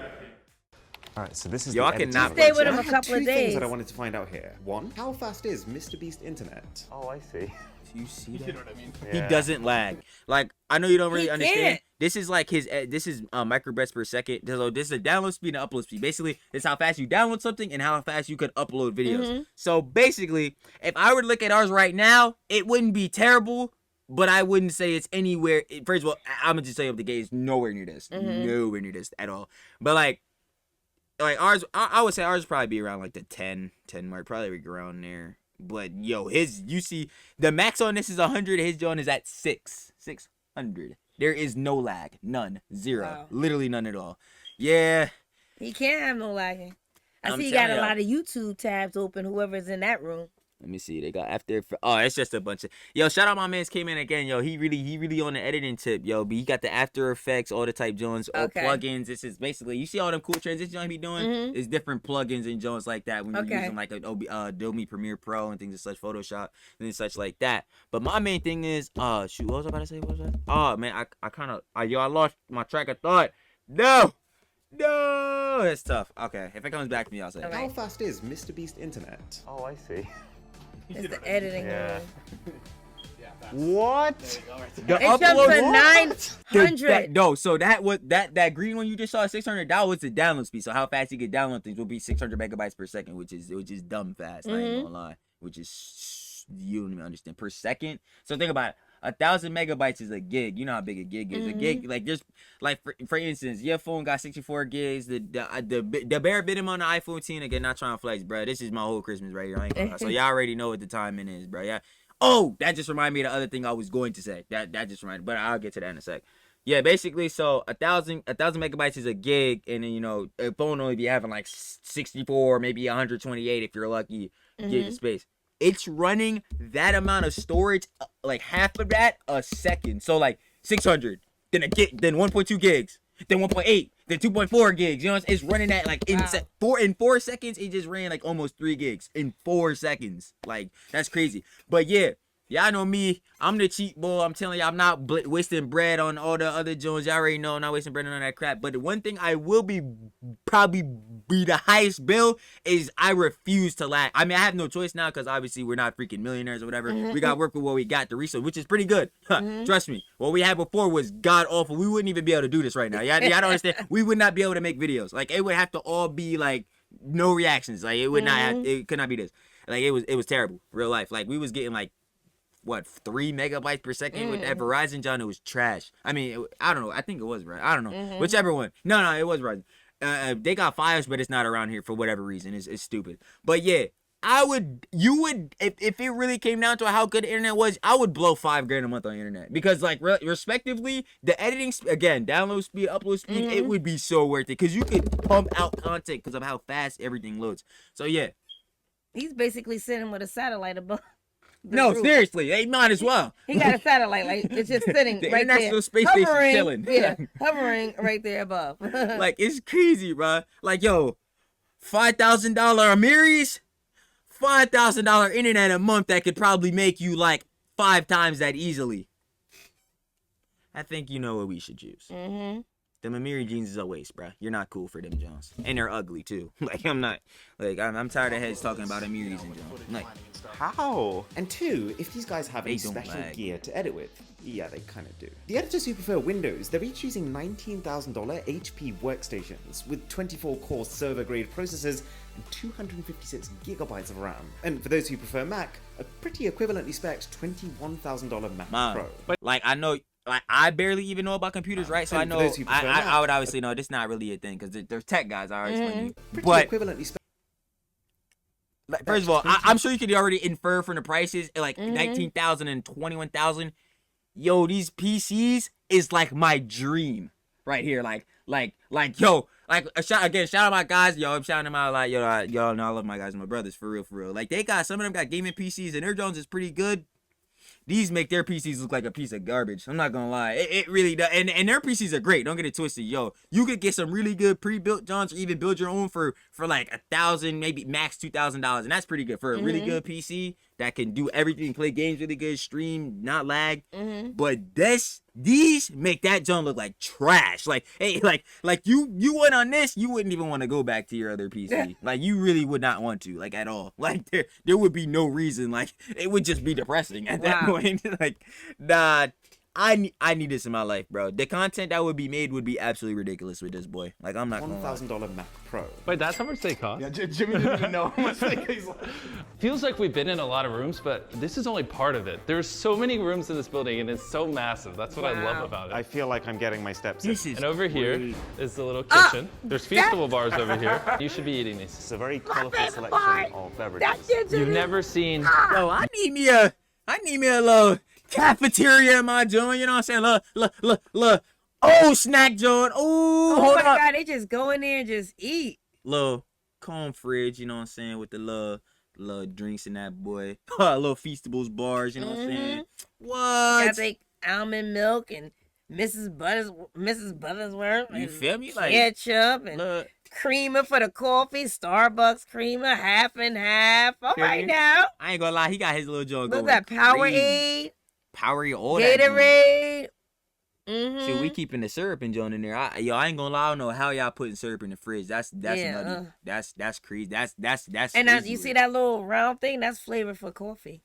Alright, so this is Yo, the I editing cannot Stay with process. him I a had couple of two things days. that I wanted to find out here. One, how fast is Mr.Beast internet? Oh, I see. You see that? You know what I mean? He Yeah. doesn't lag. Like, I know you don't really He understand. can't. This is like his. This is microbytes per second. So this is the download speed and upload speed. Basically, it's how fast you download something and how fast you could upload videos. So basically, if I were to look at ours right now, it wouldn't be terrible, but I wouldn't say it's anywhere. First of all, I'm gonna just say up the gate is nowhere near this. Nowhere near this at all. But like ours, I would say ours would probably be around like the 10 mark, probably around there. But yo, you see, the max on this is 100. His John is at 600. There is no lag, none, zero, Wow. literally none at all. Yeah, He can't have no lagging. I I'm see he got telling a y'all. lot of YouTube tabs open. Whoever's in that room. let me see. They got after. Oh, it's just a bunch of. Yo, shout out my man's came in again. Yo, he really on the editing tip. Yo, but he got the After Effects, all the type Jones, all Okay. plugins. This is basically you see all them cool transitions I be doing. It's different plugins and Jones like that when you're Okay. using like Adobe Premiere Pro and things and such, Photoshop and such like that. But my main thing is shoot, what was I about to say? What was that? Oh man, I kind of I lost my track of thought. No, that's tough. Okay, if it comes back to me, I'll say. it. Okay. How fast is Mr.Beast internet? Oh, I see. It's the editing Yeah. room. What? The It jumped to upload- 900. No, so that was that green one you just saw 600. That was the download speed. So how fast you can download things will be 600 megabytes per second, which is dumb fast. I ain't gonna lie. Which is you don't even understand per second. So think about it. 1,000 megabytes is a gig. You know how big a gig is. A gig like there's like for instance, your phone got 64 gigs. The bare minimum on the iPhone 10 again. Not trying to flex, bro. This is my whole Christmas right here. I ain't gonna lie. So y'all already know what the timing is, bro. Yeah. Oh, that just reminded me of the other thing I was going to say. That just reminded, but I'll get to that in a sec. Yeah, basically, so 1,000 megabytes is a gig, and then you know a phone only be having like 64, maybe 128 if you're lucky, gig of space. It's running that amount of storage, like half of that a second. So like 600, then a gig, then 1.2 gigs, then 1.8, then 2.4 gigs. You know, it's running that like in in 4 seconds. It just ran like almost 3 gigs in 4 seconds. Like that's crazy. But yeah. Y'all know me. I'm the cheap boy. I'm telling y'all, I'm not wasting bread on all the other Jones. Y'all already know I'm not wasting bread on that crap. But the one thing I will probably be the highest bill is I refuse to lag. I mean, I have no choice now because obviously we're not freaking millionaires or whatever. We got to work with what we got, the resource, which is pretty good. Trust me. What we had before was god awful. We wouldn't even be able to do this right now. Y'all don't understand. We would not be able to make videos. Like, it would have to all be like no reactions. Like, it would not have, it could not be this. Like, it was terrible. Real life. Like, we was getting like, what, 3 megabytes per second with that Verizon, John? It was trash. I mean, I don't know. I think it was right. I don't know. Whichever one. No, it was Verizon. They got Fios, but it's not around here for whatever reason. It's stupid. But yeah, you would, if it really came down to how good the internet was, I would blow $5,000 a month on internet because, like, respectively, the editing, again, download speed, upload speed, it would be so worth it because you could pump out content because of how fast everything loads. So yeah. He's basically sitting with a satellite above. No, seriously, they might as well. He got a satellite, like it's just sitting The right there. International Space Station chilling. Yeah, hovering right there above. Like, it's crazy, bro. Like, yo, $5,000 Amiris, $5,000 internet a month that could probably make you like 5 times that easily. I think you know what we should use. Them Amiri jeans is a waste, bro. You're not cool for them Jones, and they're ugly too. Like, I'm not. Like, I'm tired of heads talking about Amiris and Jones. Like, how? And 2, if these guys have They any don't special lag. gear to edit with. Yeah, they kind of do. The editors who prefer Windows, they're each using $19,000 HP workstations with 24-core server-grade processors and 256 gigabytes of RAM. And for those who prefer Mac, a pretty equivalently spec'd $21,000 Mac man, Pro. but like, I know. Like, I barely even know about computers, right? So And I for know those who prefer Mac, I would obviously know this is not really a thing because they're tech guys. I already explained to you. Pretty But equivalently spec'd. like, first of all, I'm sure you could already infer from the prices, like 19,000 and 21,000. Yo, these PCs is like my dream right here. Like, yo, like shout out my guys. Yo, I'm shouting them out like, y'all know I love my guys and my brothers for real. Like, they got some of them got gaming PCs and their Jones is pretty good. these make their PCs look like a piece of garbage. I'm not gonna lie, it really does. And their PCs are great. Don't get it twisted, yo. You could get some really good pre-built Johns, or even build your own for like $1,000, maybe max $2,000, and that's pretty good for a really good PC that can do everything, play games really good, stream, not lag. But these make that John look like trash. Like, hey, like you went on this, you wouldn't even want to go back to your other PC. Like, you really would not want to, like, at all. Like, there would be no reason. Like, it would just be depressing at that point. Like, nah, I need this in my life, bro. The content that would be made would be absolutely ridiculous with this boy. Like, I'm not gonna lie. $1,000 Mac Pro. Wait, that's how much they cost? Yeah, Jimmy didn't even know how much they cost. Feels like we've been in a lot of rooms, but this is only part of it. There's so many rooms in this building, and it's so massive. That's what I love about it. I feel like I'm getting my steps in. And over here is the little kitchen. There's feastable bars over here. You should be eating these. It's a very colorful selection of beverages. You've never seen... Yo, I need me a little cafeteria in my joint, you know what I'm saying? Look. Oh, snack joint. Oh, my God, they just go in there and just eat. Little calm fridge, you know what I'm saying, with the little drinks in that boy. Little Feastables bars, you know what I'm saying? What? Got they almond milk and Mrs. Buttersworth. You feel me? Like ketchup and look. creamer for the coffee, Starbucks creamer, half and half. All right now. I ain't gonna lie, he got his little joint going. Look at Powerade, all that. Gatorade. Shit, we keeping the syrup and joint in there. I ain't gonna lie, I don't know how y'all putting syrup in the fridge. That's nutty. That's crazy. That's and now, you see that little round thing? That's flavor for coffee.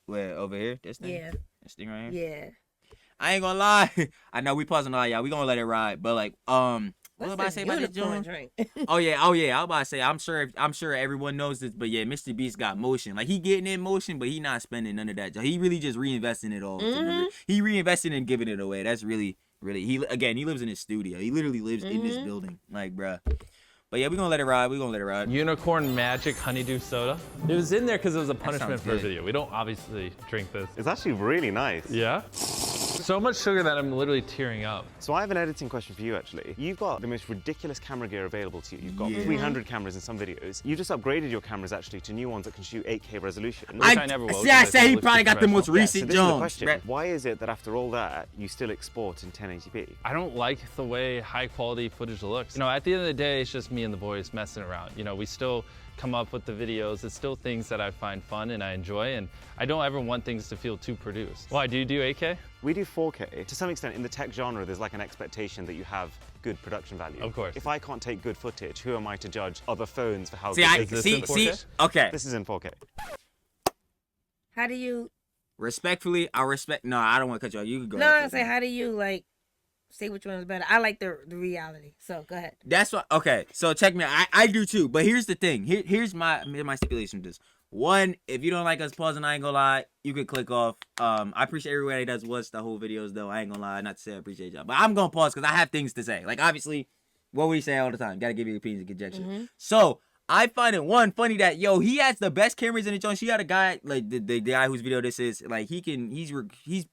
Where over here? This thing? Yeah. This thing right here? Yeah. I ain't gonna lie. I know we pausing a lot, y'all. We gonna let it ride. But like, what was I about to say about this joint? Oh yeah. I was about to say, I'm sure everyone knows this, but yeah, Mr. Beast got motion. Like, he getting in motion, but he not spending none of that. He really just reinvesting it all. He reinvesting and giving it away. That's really he lives in his studio. He literally lives in this building. Like, bruh. But yeah, we're gonna let it ride. Unicorn Magic Honeydew Soda. It was in there because it was a punishment for a video. We don't obviously drink this. It's actually really nice. Yeah? So much sugar that I'm literally tearing up. So I have an editing question for you, actually. You've got the most ridiculous camera gear available to you. You've got 300 cameras in some videos. You just upgraded your cameras, actually, to new ones that can shoot 8K resolution. Which I never will. See, I say he probably got the most recent Jones. Why is it that after all that, you still export in 1080p? I don't like the way high quality footage looks. You know, at the end of the day, it's just me and the boys messing around. You know, we still come up with the videos. It's still things that I find fun and I enjoy, and I don't ever want things to feel too produced. Why, do you do 8K? We do 4K. To some extent, in the tech genre, there's like an expectation that you have good production value. Of course. If I can't take good footage, who am I to judge other phones for how good it is? See, okay. This is in 4K. How do you... Respectfully, no, I don't want to cut you off. You can go No, ahead. I say, how do you, like, say which one is better? I like the reality. So go ahead. That's what. Okay, so check me out. I do too. But here's the thing. Here's my stipulation to this. One, if you don't like us pausing, I ain't gonna lie, you could click off. I appreciate everybody that does watch the whole videos though. I ain't gonna lie, not to say I appreciate y'all, but I'm gonna pause because I have things to say. Like, obviously, what we say all the time, gotta give your opinions and conjecture. So I find it funny that he has the best cameras in the joint. She got a guy like the guy whose video this is, like, he's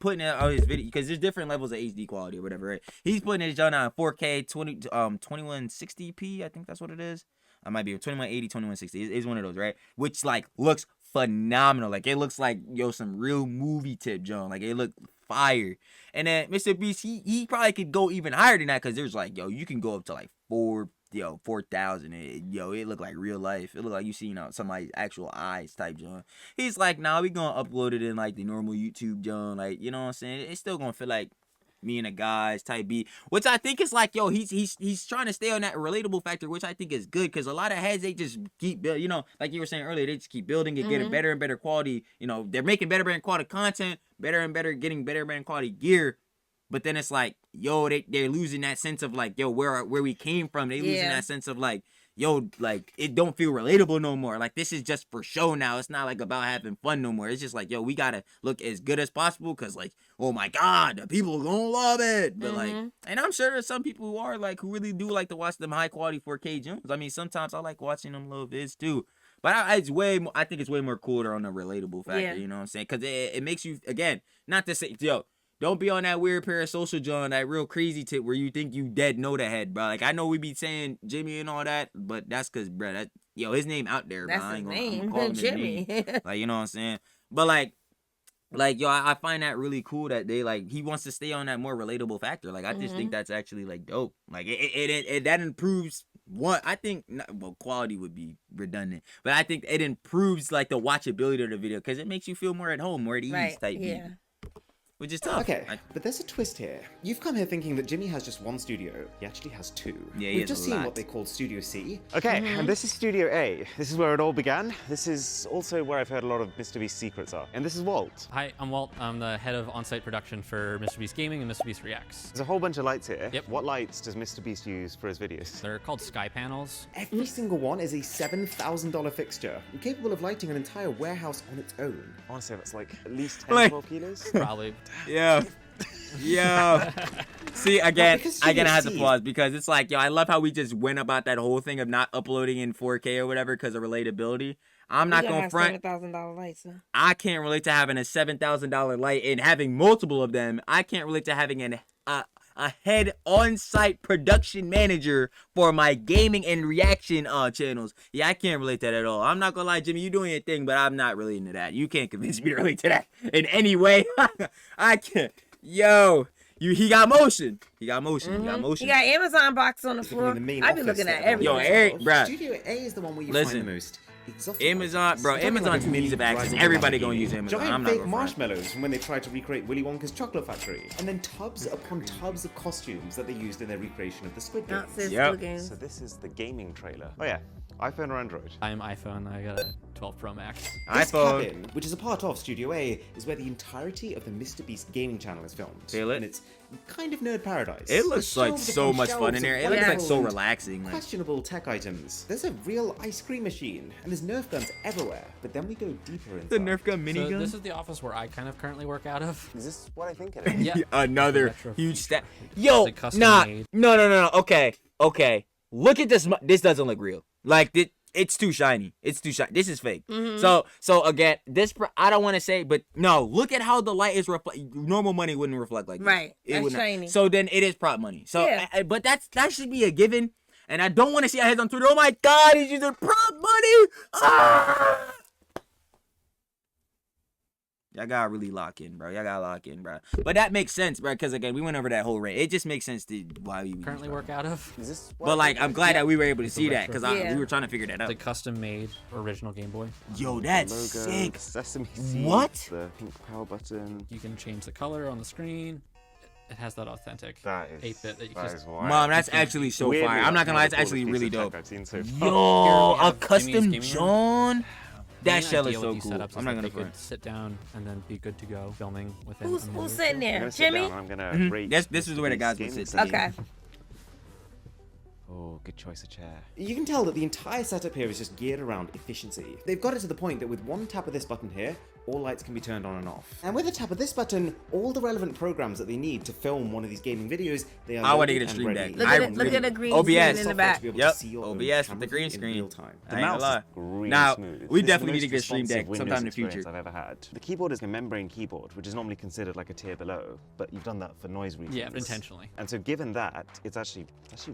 putting it on his video because there's different levels of HD quality or whatever, right? He's putting his joint on 4K 2160p, I think that's what it is. I might be 2180, 2160. It's one of those, right? Which like looks phenomenal. Like, it looks like some real movie tip joint. Like, it looked fire. And then Mr. Beast, he probably could go even higher than that because there's like, you can go up to like 4,000. It looked like real life. It looked like you seen somebody's actual eyes type joint. He's like, nah, we gonna upload it in like the normal YouTube joint. Like, you know what I'm saying? It's still gonna feel like me and the guys type beat, which I think is like, he's trying to stay on that relatable factor, which I think is good because a lot of heads, they just keep building, like you were saying earlier, they just keep building it, getting better and better quality. They're making better and quality content, better and better, getting better and quality gear. But then it's like, they're losing that sense of like, where we came from. They losing that sense of like, like, it don't feel relatable no more. Like, this is just for show now. It's not like about having fun no more. It's just like, we gotta look as good as possible because, like, oh my God, the people are gonna love it. But like, and I'm sure there's some people who really do like to watch them high quality 4K Jones. I mean, sometimes I like watching them little vids too. But I think it's way more cooler on the relatable factor. You know what I'm saying? Because it makes you, again, not to say, don't be on that weird parasocial John, that real crazy tip where you think you dead know the head, bro. Like, I know we be saying Jimmy and all that, but that's because, bro, his name out there, bro. That's I ain't his gonna name, call him Jimmy. His name. Like, you know what I'm saying? But like, Like, yo, I find that really cool that they like he wants to stay on that more relatable factor. Like, I just think that's actually like dope. Like, it that improves what I think. Well, quality would be redundant, but I think it improves like the watchability of the video because it makes you feel more at home, more at ease type beat. Which is tough. Okay, but there's a twist here. You've come here thinking that Jimmy has just one studio. He actually has two. Yeah, We've just seen what they call Studio C. Okay, and this is Studio A. This is where it all began. This is also where I've heard a lot of Mr. Beast's secrets are. And this is Walt. Hi, I'm Walt. I'm the head of on-site production for Mr. Beast Gaming and Mr. Beast Reacts. There's a whole bunch of lights here. Yep. What lights does Mr. Beast use for his videos? They're called sky panels. Every single one is a $7,000 fixture, capable of lighting an entire warehouse on its own. Honestly, that's like at least 10, 12 kilos. Probably. Yeah. Yo. See, again, I have to pause because it's like, yo, I love how we just went about that whole thing of not uploading in 4K or whatever because of relatability. I'm not going to front. $7,000 lights, huh? I can't relate to having a $7,000 light and having multiple of them. I can't relate to having a head on-site production manager for my gaming and reaction channels. Yeah, I can't relate to that at all. I'm not gonna lie, Jimmy, you doing your thing, but I'm not relating to that. You can't convince me to relate to that in any way. I can't. Yo, he got motion. He got motion. He got motion. He got Amazon box on the floor. I be looking at everything. Yo, Eric, bruh. Studio A is the one where you Listen, find the most exotic Amazon, items. bro. Talking Amazon like to me is access. Everybody gonna use Amazon. Giant I'm not fake gonna front. marshmallows from when they tried to recreate Willy Wonka's chocolate factory, and then tubs upon tubs of costumes that they used in their recreation of the Squid Games. Yep. So this is the gaming trailer. Oh yeah, iPhone or Android? I'm iPhone. I got a 12 Pro Max. This iPhone. cabin, which is a part of Studio A, is where the entirety of the Mr. Beast gaming channel is filmed. Feel it? And it's kind of nerd paradise. It looks like so much fun in there. It looks like so relaxing. Like. Questionable tech items. There's a real ice cream machine, and there's Nerf guns everywhere. But then we go deeper inside. The Nerf gun minigun. So this is the office where I kind of currently work out of. Is this what I think it is? Yeah. Another Retro huge feature. stat. Yo, It's a custom nah, made. no. Okay. Look at this. This doesn't look real. Like it's too shiny. It's too shiny. This is fake. So again, I don't want to say, but no. Look at how the light is normal money wouldn't reflect like this. Right. It That's would not. shiny. So then it is prop money. So Yeah. but that should be a given. And I don't want to see our heads on Twitter. Oh my God, he's using prop money. Ah! Y'all gotta really lock in, bro. But that makes sense, bro, because again, we went over that whole rate. It just makes sense to why we Currently work out of. Is this what But I like, think I'm it glad that we were able to see that retro. because we were trying to figure that It's out. a custom made original Game Boy. Yo, is? that's Logo, sick. the Sesame seeds, What? The pink power button. You can change the color on the screen. It has that authentic That is 8-bit that you that can is wild. Mom, that's actually so Weirdly, fire. I'm not gonna lie, it's one of the actually coolest really pieces of dope. tech I've seen so far. Yo, we a have custom Jimmy's gaming room. John. That main shell is idea so with these cool. setups is I'm not that gonna they could front. sit down and then be good to go filming within. Who's a minute or sitting two. I'm there? gonna sit Jimmy? down and I'm gonna rate. This is where the guys would gaming sit. scene. Okay. Oh, good choice of chair. You can tell that the entire setup here is just geared around efficiency. They've got it to the point that with one tap of this button here, all lights can be turned on and off. And with a tap of this button, all the relevant programs that they need to film one of these gaming videos, they are I want to loaded get a and Stream ready. Deck. Look at the green OBS. screen in the Software back. to be able Yep. to see your own OBS with camera the green in screen. real time. The I ain't mouse gonna lie. is really Now, smooth. we It's definitely the need to most get a Stream responsive Deck Windows sometime in the experience future. I've ever had. The keyboard is a membrane keyboard, which is normally considered like a tier below, but you've done that for noise reasons. Yeah, intentionally. And so given that, it's actually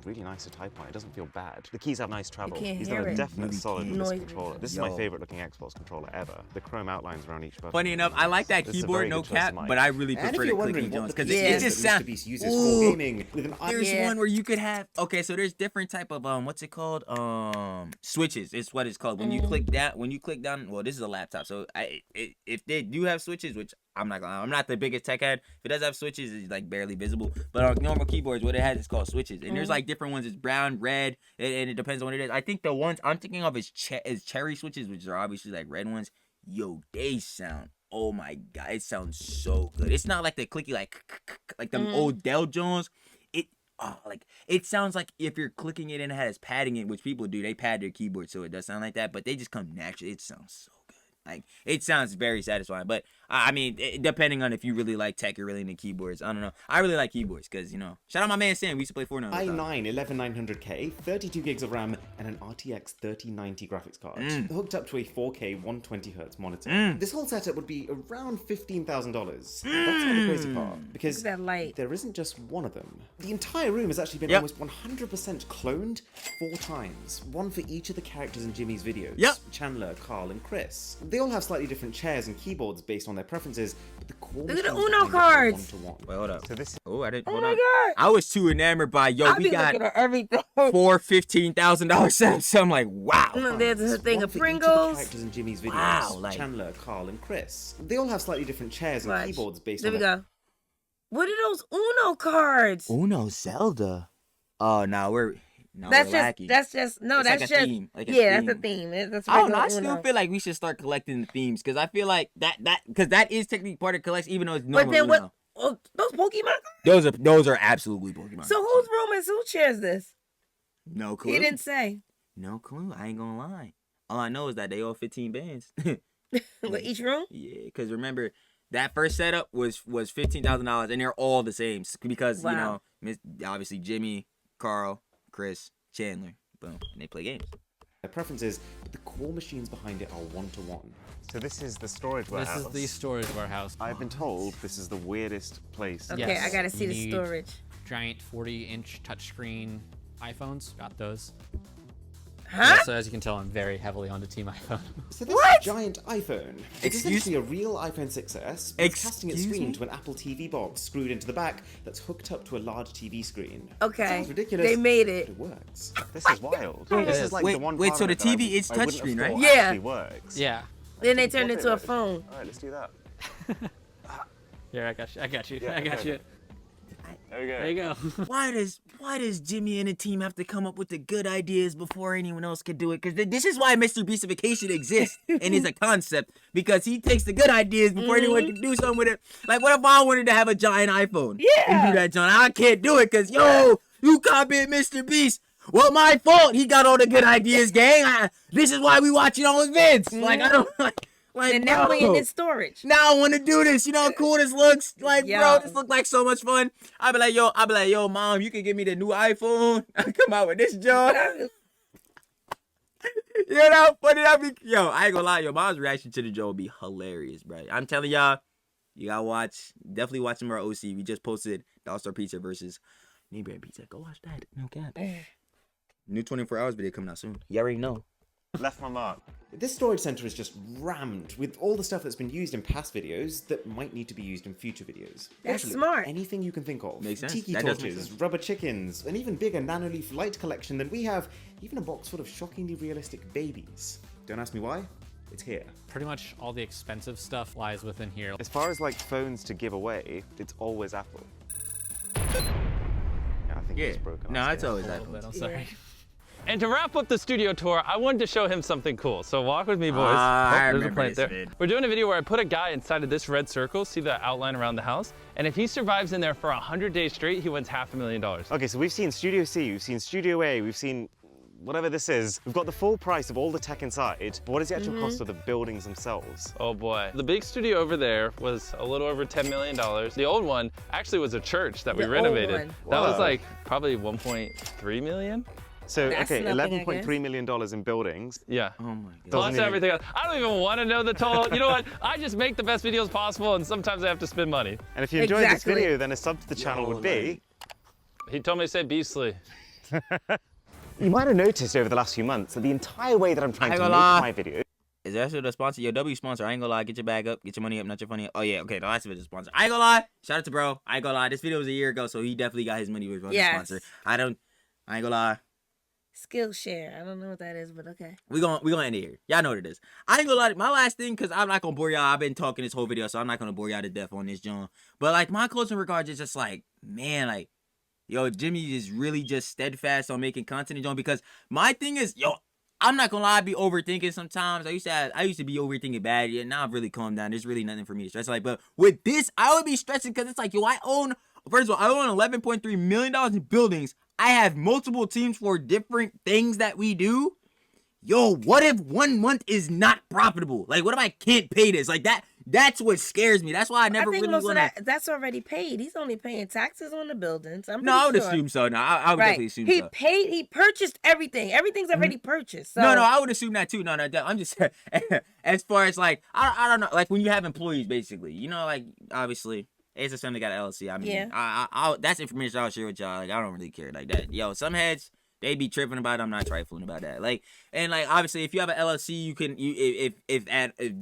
really nice to type on. It doesn't feel bad. The keys have nice travel. can't He's hear done a it. definite Really solid can't. with this Noise controller. This is Yo. my favorite looking Xbox controller ever. The chrome outlines around each button. Funny enough, I like that This is a keyboard, very no good choice cap, of mic. but I really And if prefer you're the wondering Clicky what Jones the because piece it is just that Mr. sounds. Beast uses Ooh. for gaming with an There's Yeah. one where you could have so there's different type of what's it called switches. It's what it's called when you click down. Well, this is a laptop, so if they do have switches, which I'm not the biggest tech head. If it does have switches, it's like barely visible. But on normal keyboards, what it has is called switches, and there's like different ones. It's brown, red, and it depends on what it is. I think the ones I'm thinking of is cherry switches, which are obviously like red ones. Yo, they sound. Oh my God, it sounds so good. It's not like the clicky like them old Dell Jones. It sounds like if you're clicking it and it has padding in, which people do, they pad their keyboard so it does sound like that, but they just come naturally. It sounds so good. Like, it sounds very satisfying. But I mean, depending on if you really like tech or really into keyboards, I don't know. I really like keyboards because, shout out my man Sam. We used to play Fortnite all the time. i9 11900K, 32 gigs of RAM, and an RTX 3090 graphics card, hooked up to a 4K 120Hz monitor. This whole setup would be around $15,000. That's not the crazy part, because Look at that light. there isn't just one of them. The entire room has actually been Yep. almost 100% cloned 4 times, one for each of the characters in Jimmy's videos. Yep. Chandler, Carl, and Chris. They They all have slightly different chairs and keyboards based on their preferences, but the core Look at the machines Uno behind it are cards. one-to-one. Wait, hold up. So this I didn't. Oh Hold my on. God. I was too enamored by I we be got looking at everything. $4 $15,000 sets. So I'm like, wow. There's a thing One of for each of the Pringles. characters in Jimmy's videos. Wow, like- Chandler, Carl, and Chris. They all have slightly different chairs and Watch. keyboards based There on we their go. What are those Uno cards? Uno Zelda. Oh no, we're That's we're just lacking. that's It's that's like a just theme, like a yeah, theme. that's a theme. That's I don't know. I regular still Uno. feel like we should start collecting the themes because I feel like because that is technically part of collection, even though it's normal. But then Uno. what? Oh, those Pokemon. Those are absolutely Pokemon. So whose room is who shares this? No clue. He didn't say. No clue. I ain't gonna lie. All I know is that they all 15 bands. But each room. Yeah, because remember that first setup was $15,000, and they're all the same because you know obviously Jimmy, Carl, Chris, Chandler, boom, and they play games. their preferences, but the core machines behind it are one-to-one. So this is the storage warehouse. This is the storage warehouse. I've been told this is the weirdest place. Okay, Yes, I gotta see you the need storage. Giant 40-inch touchscreen iPhones. Got those. Huh? Yeah, so as you can tell, I'm very heavily onto Team iPhone. So this What? giant iPhone, it's Excuse- essentially a real iPhone 6S, but it's casting its Excuse screen me? to an Apple TV box screwed into the back that's hooked up to a large TV screen. Okay, Sounds ridiculous, they made but it. it works. This is wild. This is like Wait, the one wait, part so of the it that I- TV is I wouldn't have touchscreen, right? thought Yeah. actually works. Yeah. Then they turned What's into a it? phone. All right, let's do that. Here, I got you. I got you. Yeah, I got okay. you. There we go. There you go. Why does Jimmy and the team have to come up with the good ideas before anyone else could do it? Because this is why Mr. Beastification exists and is a concept, because he takes the good ideas before anyone can do something with it. Like, what if I wanted to have a giant iPhone? Yeah. And do that, John? I can't do it because you copied Mr. Beast. Well, my fault. He got all the good ideas, gang. This is why we watching all his vids. Like, I don't like. And now we in bro. this storage. Now I want to do this. You know how cool this looks? Like, Yo. bro, this look like so much fun. I'll be like, yo, mom, you can give me the new iPhone. I come out with this joint. You know, funny that be. Yo, I ain't gonna lie, mom's reaction to the joke would be hilarious, bro. I'm telling y'all, you gotta watch. Definitely watch some of our OC. We just posted the All-Star Pizza versus Neighborhood Pizza. Go watch that. No cap. New 24 hours video coming out soon. You already know. Left my mark. This storage center is just rammed with all the stuff that's been used in past videos that might need to be used in future videos. That's Literally smart. Anything you can think of. Makes sense. Tiki That does make torches, sense. rubber chickens, an even bigger nanolief light collection than we have, even a box full of shockingly realistic babies. Don't ask me why. It's here. Pretty much all the expensive stuff lies within here. As far as like phones to give away, it's always Apple. Yeah, I think Yeah. it's broken. No, it's always A that. little bit, I'm sorry. And to wrap up the studio tour, I wanted to show him something cool. So walk with me, boys. I there's a remember plant this there. vid. We're doing a video where I put a guy inside of this red circle, see the outline around the house? And if he survives in there for 100 days straight, he wins $500,000. Okay, so we've seen Studio C, we've seen Studio A, we've seen whatever this is. We've got the full price of all the tech inside, but what is the actual cost of the buildings themselves? Oh boy. The big studio over there was a little over $10 million. The old one actually was a church that we The old renovated. one. That was Wow. like probably 1.3 million. So, That's okay, nothing, I $11.3 million in buildings. Yeah. Oh my god. Plus even- everything else. I don't even want to know the total. You know what? I just make the best videos possible, and sometimes I have to spend money. And if you enjoyed this Exactly. video, then a sub to the channel would be... He told me to say beastly. You might have noticed over the last few months that the entire way that I'm trying I to ain't make gonna lie. my video Is that the sponsor? Your W sponsor. I ain't gonna lie. Get your bag up. Get your money up. Not your funny up. Oh yeah. Okay. The last of it is sponsor. I ain't gonna lie. Shout out to bro. I ain't gonna lie. This video was a year ago, so he definitely got his money with the Yes. sponsor. I ain't gonna lie. Skillshare. I don't know what that is, but okay. We gonna end it here. Y'all know what it is. I ain't gonna lie. My last thing, cause I'm not gonna bore y'all. I've been talking this whole video, so I'm not gonna bore y'all to death on this, John. But like my closing regards is just like, man, like, yo, Jimmy is really just steadfast on making content, John. Because my thing is, yo, I'm not gonna lie, I be overthinking sometimes. I used to be overthinking bad. Yeah, now I've really calmed down. There's really nothing for me to stress. Like, but with this, I would be stressing because it's like, yo, first of all, I own $11.3 million in buildings. I have multiple teams for different things that we do. Yo, what if 1 month is not profitable? Like, what if I can't pay this? Like that's what scares me. That's why I never I think really most wanna... of that's already paid. He's only paying taxes on the buildings. I'm No, I would pretty sure. assume so. No, I would definitely assume He so. paid. He purchased everything. Everything's already purchased. So. No, I would assume that too. No, I'm just as far as like I don't know, like when you have employees, basically, you know, like obviously it's a son that got an LLC. I mean, Yeah. I that's information I'll share with y'all. Like I don't really care like that. Yo, some heads They be tripping about it. I'm not trifling about that. Like, and like, obviously, if you have an LLC, you can, if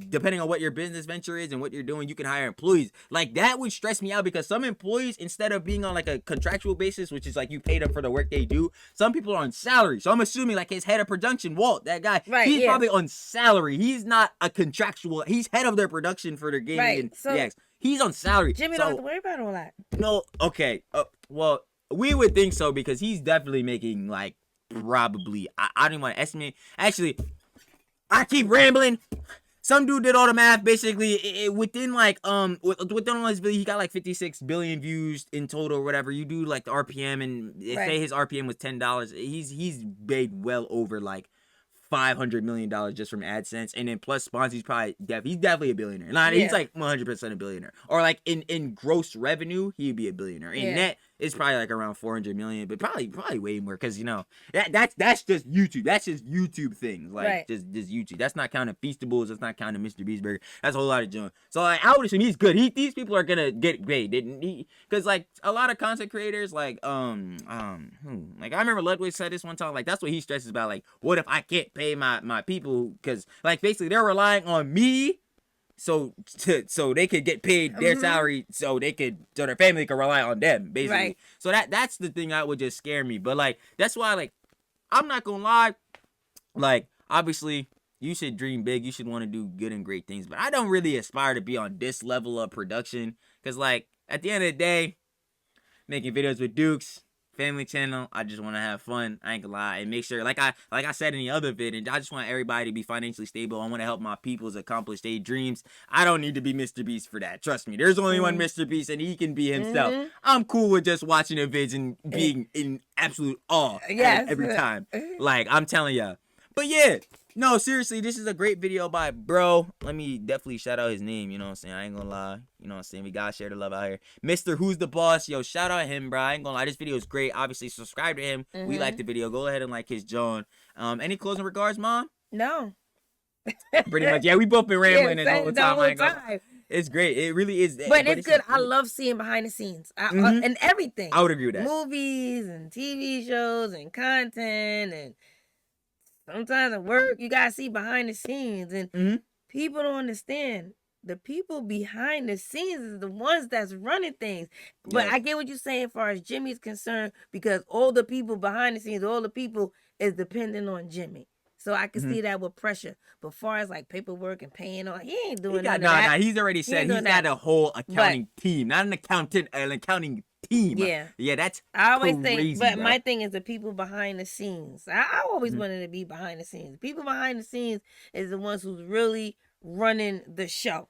depending on what your business venture is and what you're doing, you can hire employees. Like, that would stress me out because some employees, instead of being on like a contractual basis, which is like you pay them for the work they do, some people are on salary. So I'm assuming like his head of production, Walt, that guy, he's probably on salary. He's not a contractual. He's head of their production for their gaming and DX. He's on salary. Jimmy don't have to worry about all that. No, okay. Well, we would think so because he's definitely making like probably. I don't even want to estimate. Actually, I keep rambling. Some dude did all the math. Basically, within like within all his video, he got like 56 billion views in total or whatever. You do like the RPM and say his RPM was $10. He's made well over like $500 million just from AdSense, and then plus sponsors, he's definitely a billionaire. Like, he's like 100% a billionaire. Or like in gross revenue, he'd be a billionaire. In net, it's probably like around 400 million, but probably way more because you know that's just YouTube. That's just YouTube things, like just YouTube. That's not counting Feastables. That's not counting Mr.Beast Burger. That's a whole lot of junk. So like, I would assume he's good. These people are gonna get paid, didn't he? Because like a lot of content creators, like like I remember Ludwig said this one time. Like that's what he stresses about. Like, what if I can't pay my people? Because like basically they're relying on me. So they could get paid their salary, so their family could rely on them, basically. So that's the thing that would just scare me. But like that's why, like, I'm not gonna lie, like obviously you should dream big, you should want to do good and great things, but I don't really aspire to be on this level of production, because like at the end of the day, making videos with Dukes, family channel, I just want to have fun. I ain't gonna lie, and make sure, like I said in the other video, I just want everybody to be financially stable. I want to help my peoples accomplish their dreams. I don't need to be Mr. Beast for that. Trust me, there's only one Mr. Beast, and he can be himself. I'm cool with just watching a vid and being in absolute awe every time. Like, I'm telling ya. But yeah, no, seriously, this is a great video by bro. Let me definitely shout out his name, you know what I'm saying? I ain't gonna lie. You know what I'm saying? We gotta share the love out here. Mr. Who's the Boss. Yo, shout out him, bro. I ain't gonna lie. This video is great. Obviously, subscribe to him. We like the video. Go ahead and like his John. Any closing regards, Mom? No. Pretty much. Yeah, we both been rambling this whole time. It's great. It really is. But it's good. I love seeing behind the scenes and everything. I would agree with that. Movies and TV shows and content and sometimes at work, you gotta see behind the scenes, and people don't understand. The people behind the scenes is the ones that's running things. But I get what you're saying as far as Jimmy's concerned, because all the people behind the scenes, all the people is dependent on Jimmy. So I can see that with pressure. But far as like paperwork and paying on, he ain't doing none of that. Nah, he's already said he's got a whole accounting team, not an accountant, an accounting team. Yeah, that's I always crazy, think, but bro. My thing is the people behind the scenes. I always wanted to be behind the scenes. The people behind the scenes is the ones who's really running the show.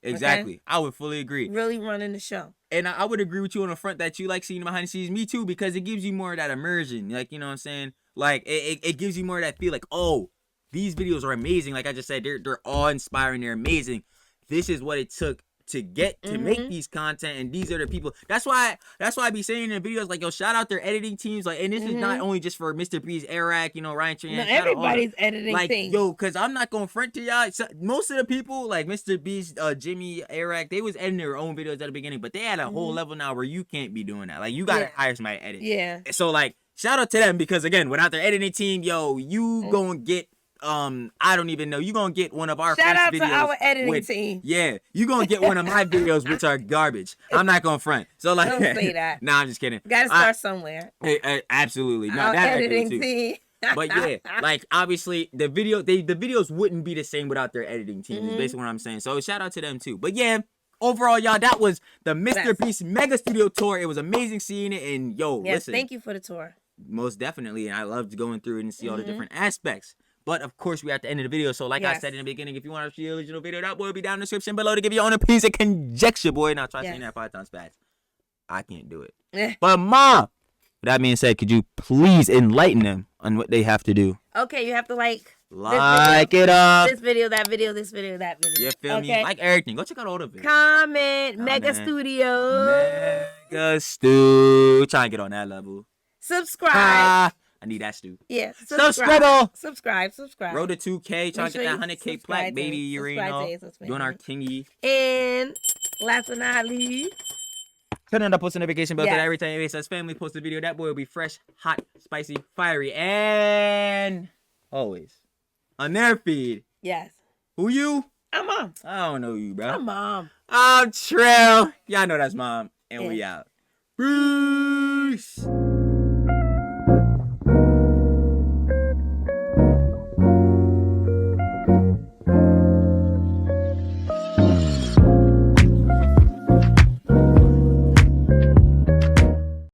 Exactly. Okay? I would fully agree. Really running the show. And I would agree with you on the front that you like seeing behind the scenes. Me too, because it gives you more of that immersion. Like, you know what I'm saying? Like, it gives you more of that feel like, oh, these videos are amazing. Like I just said, they're awe-inspiring. They're amazing. This is what it took to get to make these content, and these are the people. That's why I be saying in videos like, yo, shout out their editing teams. Like, and this is not only just for Mr. Beast, Eric, you know, Ryan Tran. No, everybody's editing like, things. Yo, cause I'm not gonna front to y'all. So, most of the people like Mr. Beast, Jimmy, Eric, they was editing their own videos at the beginning, but they had a whole level now where you can't be doing that. Like, you gotta hire somebody to edit. Yeah. So like, shout out to them, because again, without their editing team, yo, you gonna get I don't even know. You gonna get one of our shout out videos to our editing team. Yeah, you gonna get one of my videos, which are garbage. I'm not gonna front. So like, don't say that. Nah, I'm just kidding. Gotta start somewhere. Absolutely. No, our that editing team. But yeah, like obviously the videos wouldn't be the same without their editing team. Is basically what I'm saying. So shout out to them too. But yeah, overall, y'all, that was the Mr. Beast Mega Studio Tour. It was amazing seeing it, and yo, listen. Thank you for the tour. Most definitely, and I loved going through it and see all the different aspects. But of course, we're at the end of the video. So like I said in the beginning, if you want to see the original video, that will be down in the description below to give you your own opinions and conjecture, boy. Now try saying that 5 times fast. I can't do it. But Mom, with that being said, could you please enlighten them on what they have to do? Okay, you have to like it up. This video, that video, this video, that video. You feel me? Like everything. Go check out all the videos. Comment. Mega Studio. Mega Stu. Try and get on that level. Subscribe. I need that, Stu. Yeah. Subscribe. Road to 2K. Trying to get that 100K plaque, baby. You already know. Doing our thingy. And last but not least, Turn on the post notification bell so that Yes. every time ASS family posts a video, that boy will be fresh, hot, spicy, fiery, and always on their feed. Yes. Who you? I'm Mom. I don't know you, bro. I'm Mom. I'm Trill. Y'all know that's Mom. And we Yeah. out. Peace.